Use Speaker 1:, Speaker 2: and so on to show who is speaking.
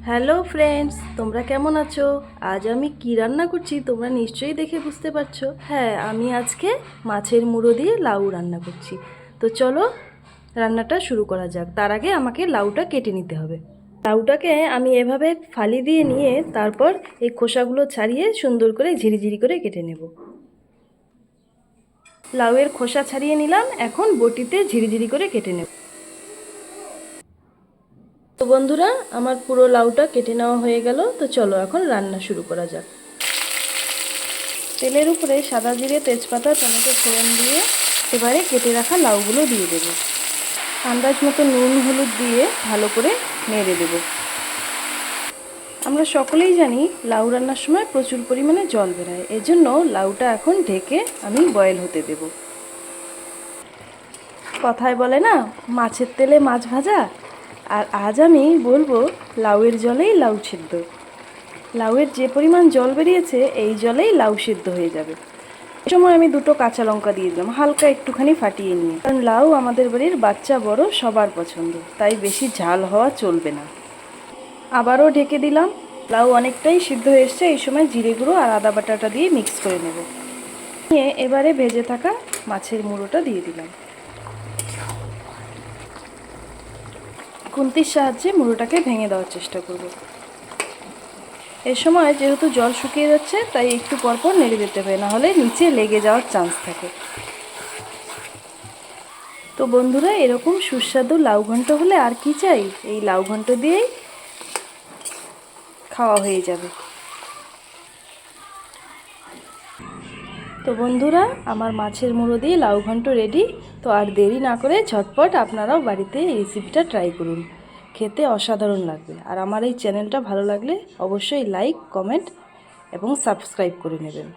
Speaker 1: Hello friends, তোমরা কেমন আছো? আজ আমি কি রান্না করছি তোমরা নিশ্চয়ই দেখে বুঝতে পারছো। হ্যাঁ, আমি আজকে মাছের মুড়ো দিয়ে লাউ রান্না করছি। তো চলো রান্নাটা শুরু করা যাক। তার আগে আমাকে লাউটা কেটে নিতে হবে। লাউটাকে আমি এভাবে ফালি দিয়ে নিয়ে তারপর এই খোসাগুলো ছাড়িয়ে সুন্দর করে ঝিরিঝিরি করে কেটে নেব। লাউয়ের খোসা ছাড়িয়ে নিলাম, এখন বটিতে ঝিরিঝিরি করে কেটে নেব। তো বন্ধুরা, আমার পুরো লাউটা কেটে নেওয়া হয়ে গেল। তো চলো এখন রান্না শুরু করা যাক। তেলের উপরে সাদা জিরে, তেজপাতা, টমেটো ফোড়ন দিয়ে এবারে কেটে রাখা লাউগুলো দিয়ে দেবো। আন্দাজ মতো নুন হলুদ দিয়ে ভালো করে নেড়ে দেব। আমরা সকলেই জানি লাউ রান্নার সময় প্রচুর পরিমাণে জল বেরোয়, এজন্য লাউটা এখন ঢেকে আমি বয়েল হতে দেব। কথায় বলে না, মাছের তেলে মাছ ভাজা, আর আজ আমি বলবো লাউয়ের জলেই লাউ সেদ্ধ। লাউয়ের যে পরিমাণ জল বেরিয়েছে এই জলেই লাউ সেদ্ধ হয়ে যাবে। এই সময় আমি দুটো কাঁচা লঙ্কা দিয়ে দিলাম, হালকা একটুখানি ফাটিয়ে নিয়ে, কারণ লাউ আমাদের বাড়ির বাচ্চা বড় সবার পছন্দ, তাই বেশি ঝাল হওয়া চলবে না। আবারও ঢেকে দিলাম। লাউ অনেকটাই সিদ্ধ হয়ে এসছে। এই সময় জিরে গুঁড়ো আর আদা বাটাটা দিয়ে মিক্স করে নেব। নিয়ে এবারে ভেজে থাকা মাছের মুড়োটা দিয়ে দিলাম। খুন্তির সাহায্যে মুড়োটাকে ভেঙে দেওয়ার চেষ্টা করব। এর সময় যেহেতু জল শুকিয়ে যাচ্ছে তাই একটু পরপর নেড়ে দিতে হবে, নাহলে নিচে লেগে যাওয়ার চান্স থাকে। তো বন্ধুরা, এরকম সুস্বাদু লাউ ঘন্ট হলে আর কি চাই, এই লাউ ঘন্ট দিয়েই খাওয়া হয়ে যাবে। তো বন্ধুরা, আমার মাছের মুড়ো দিয়ে লাউ ঘন্ট রেডি। তো আর দেরি না করে ঝটপট আপনারাও বাড়িতে এই রেসিপিটা ট্রাই করুন, খেতে অসাধারণ লাগবে। আর আমার এই চ্যানেলটা ভালো লাগলে অবশ্যই লাইক, কমেন্ট এবং সাবস্ক্রাইব করে নেবেন।